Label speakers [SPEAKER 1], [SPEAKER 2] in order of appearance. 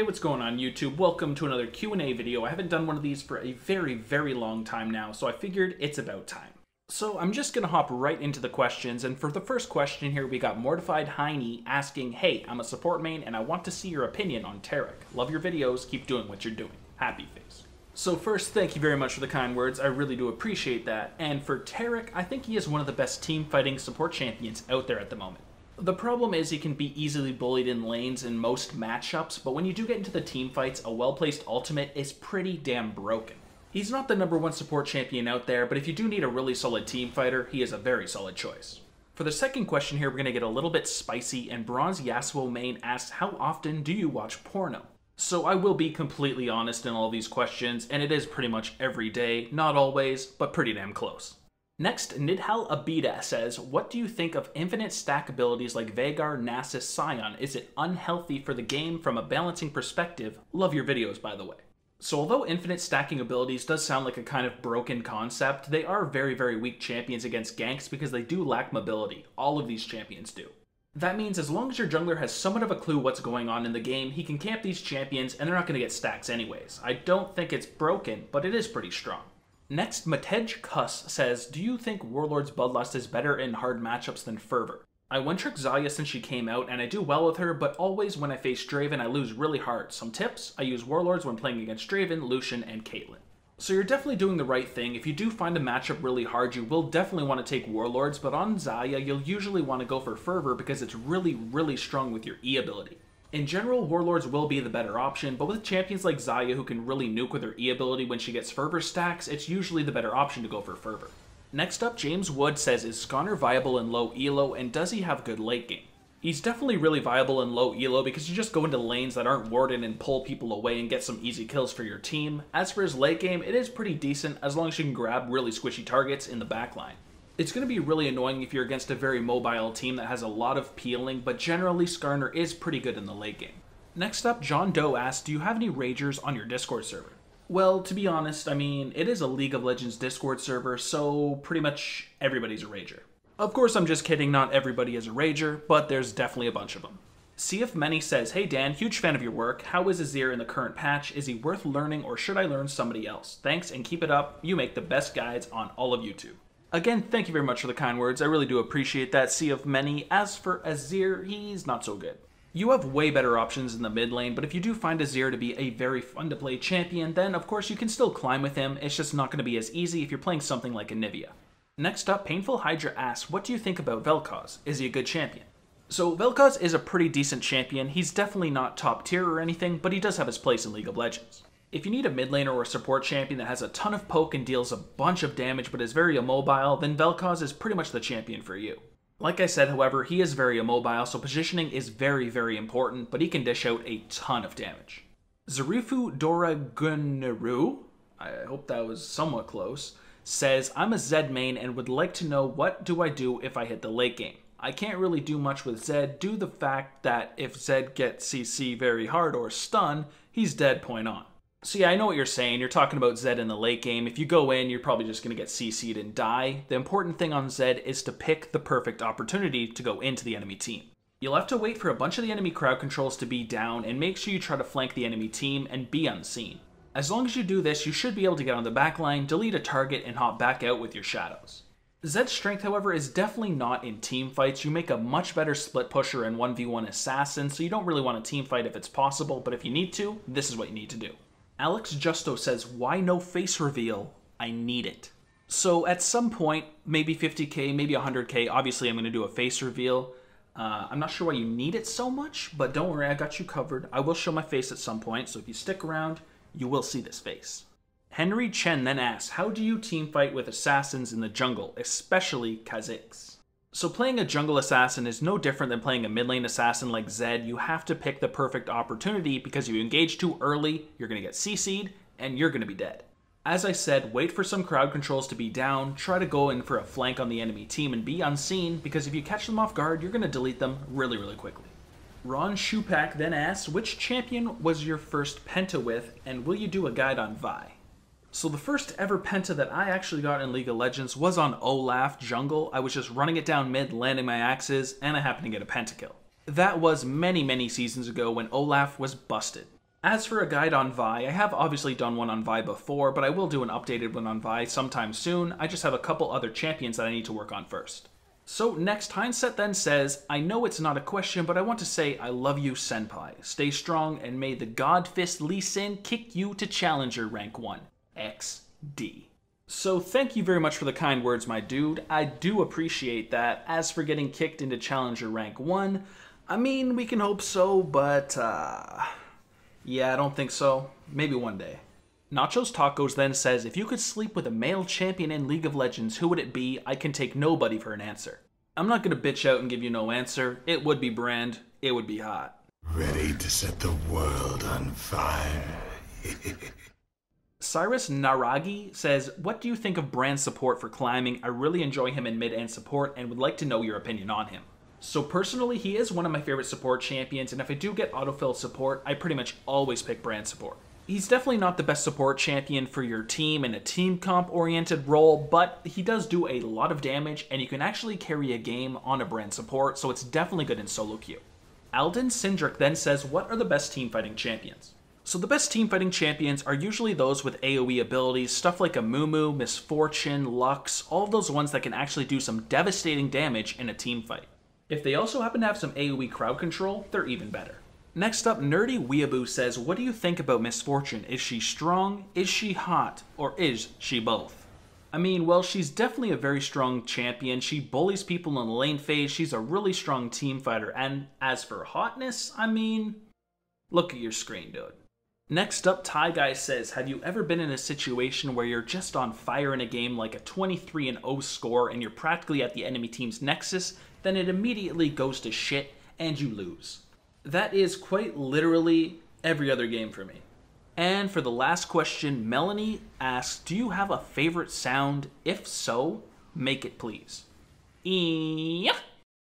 [SPEAKER 1] Hey, what's going on YouTube? Welcome to another Q&A video. I haven't done one of these for a very long time now, so I figured it's about time. So I'm just gonna hop right into the questions, and for the first question here, we got Mortified Heine asking, hey, I'm a support main and I want to see your opinion on Tarek. Love your videos, keep doing what you're doing. Happy face. So first, thank you very much for the kind words, I really do appreciate that. And for Tarek, I think he is one of the best team fighting support champions out there at the moment. The problem is he can be easily bullied in lanes in most matchups, but when you do get into the team fights, a well-placed ultimate is pretty damn broken. He's not the #1 support champion out there, but if you do need a really solid team fighter, he is a very solid choice. For the second question here, we're going to get a little bit spicy, and Bronze Yasuo main asks, how often do you watch porno? So I will be completely honest in all these questions, and it is pretty much every day, not always, but pretty damn close. Next, Nidhal Abida says, what do you think of infinite stack abilities like Veigar, Nasus, Scion? Is it unhealthy for the game from a balancing perspective? Love your videos, by the way. So although infinite stacking abilities does sound like a kind of broken concept, they are very weak champions against ganks because they do lack mobility. All of these champions do. That means as long as your jungler has somewhat of a clue what's going on in the game, he can camp these champions and they're not going to get stacks anyways. I don't think it's broken, but it is pretty strong. Next, Matej Kuss says, do you think Warlord's Bloodlust is better in hard matchups than Fervor? I one-trick Xayah since she came out, and I do well with her, but always when I face Draven, I lose really hard. Some tips, I use Warlords when playing against Draven, Lucian, and Caitlyn. So you're definitely doing the right thing. If you do find a matchup really hard, you will definitely want to take Warlords, but on Xayah, you'll usually want to go for Fervor because it's really strong with your E ability. In general, Warlords will be the better option, but with champions like Xayah who can really nuke with her E ability when she gets Fervor stacks, it's usually the better option to go for Fervor. Next up, James Wood says, is Skarner viable in low elo, and does he have good late game? He's definitely really viable in low elo because you just go into lanes that aren't warded and pull people away and get some easy kills for your team. As for his late game, it is pretty decent as long as you can grab really squishy targets in the backline. It's going to be really annoying if you're against a very mobile team that has a lot of peeling, but generally Skarner is pretty good in the late game. Next up, John Doe asks, do you have any Ragers on your Discord server? Well, to be honest, I mean, it is a League of Legends Discord server, so pretty much everybody's a Rager. Of course, I'm just kidding, not everybody is a Rager, but there's definitely a bunch of them. Sea of Many says, hey Dan, huge fan of your work. How is Azir in the current patch? Is he worth learning or should I learn somebody else? Thanks and keep it up. You make the best guides on all of YouTube. Again, thank you very much for the kind words. I really do appreciate that, Sea of Many. As for Azir, he's not so good. You have way better options in the mid lane, but if you do find Azir to be a very fun to play champion, then of course you can still climb with him. It's just not going to be as easy if you're playing something like Anivia. Next up, Painful Hydra asks, what do you think about Vel'Koz? Is he a good champion? So Vel'Koz is a pretty decent champion. He's definitely not top tier or anything, but he does have his place in League of Legends. If you need a mid laner or a support champion that has a ton of poke and deals a bunch of damage but is very immobile, then Vel'Koz is pretty much the champion for you. Like I said, however, he is very immobile, so positioning is very important, but he can dish out a ton of damage. Zarufu Doraguneru, I hope that was somewhat close, says, I'm a Zed main and would like to know what do I do if I hit the late game. I can't really do much with Zed due to the fact that if Zed gets CC very hard or stun, he's dead point on. So yeah, I know what you're saying. You're talking about Zed in the late game. If you go in, you're probably just going to get CC'd and die. The important thing on Zed is to pick the perfect opportunity to go into the enemy team. You'll have to wait for a bunch of the enemy crowd controls to be down and make sure you try to flank the enemy team and be unseen. As long as you do this, you should be able to get on the backline, delete a target, and hop back out with your shadows. Zed's strength, however, is definitely not in team fights. You make a much better split pusher and 1v1 assassin, so you don't really want to team fight if it's possible, but if you need to, this is what you need to do. Alex Justo says, why no face reveal? I need it. So at some point, maybe 50k, maybe 100k, obviously I'm going to do a face reveal. I'm not sure why you need it so much, but don't worry, I got you covered. I will show my face at some point, so if you stick around, you will see this face. Henry Chen then asks, how do you team fight with assassins in the jungle, especially Kha'Zix? So playing a jungle assassin is no different than playing a mid lane assassin like Zed. You have to pick the perfect opportunity because if you engage too early, you're going to get CC'd and you're going to be dead. As I said, wait for some crowd controls to be down, try to go in for a flank on the enemy team and be unseen because if you catch them off guard, you're going to delete them really quickly. Ron Shupak then asks, which champion was your first penta with and will you do a guide on Vi? So the first ever penta that I actually got in League of Legends was on Olaf jungle. I was just running it down mid, landing my axes, and I happened to get a pentakill. That was many seasons ago when Olaf was busted. As for a guide on Vi, I have obviously done one on Vi before, but I will do an updated one on Vi sometime soon. I just have a couple other champions that I need to work on first. So next, Hindset then says, I know it's not a question, but I want to say I love you, Senpai. Stay strong, and may the God Fist Lee Sin kick you to Challenger Rank 1. XD. So thank you very much for the kind words, my dude. I do appreciate that. As for getting kicked into Challenger Rank 1, I mean, we can hope so, but yeah, I don't think so. Maybe one day. Nachos Tacos then says, if you could sleep with a male champion in League of Legends, who would it be? I can take nobody for an answer. I'm not gonna bitch out and give you no answer. It would be Brand. It would be hot.
[SPEAKER 2] Ready to set the world on fire.
[SPEAKER 1] Cyrus Naragi says, what do you think of Brand's support for climbing? I really enjoy him in mid and support and would like to know your opinion on him. So personally, he is one of my favorite support champions, and if I do get autofill support, I pretty much always pick Brand support. He's definitely not the best support champion for your team in a team comp oriented role, but he does do a lot of damage and you can actually carry a game on a Brand support, so it's definitely good in solo queue. Alden Sindrick then says, what are the best teamfighting champions? So the best teamfighting champions are usually those with AoE abilities, stuff like a Mumu, Misfortune, Lux, all of those ones that can actually do some devastating damage in a teamfight. If they also happen to have some AoE crowd control, they're even better. Next up, Nerdy Weeaboo says, what do you think about Misfortune? Is she strong? Is she hot? Or is she both? I mean, well, she's definitely a very strong champion. She bullies people in the lane phase. She's a really strong team fighter. And as for hotness, I mean, look at your screen, dude. Next up, Ty Guy says, have you ever been in a situation where you're just on fire in a game like a 23-0 score and you're practically at the enemy team's nexus, then it immediately goes to shit and you lose? That is quite literally every other game for me. And for the last question, Melanie asks, do you have a favorite sound? If so, make it please. Yeah.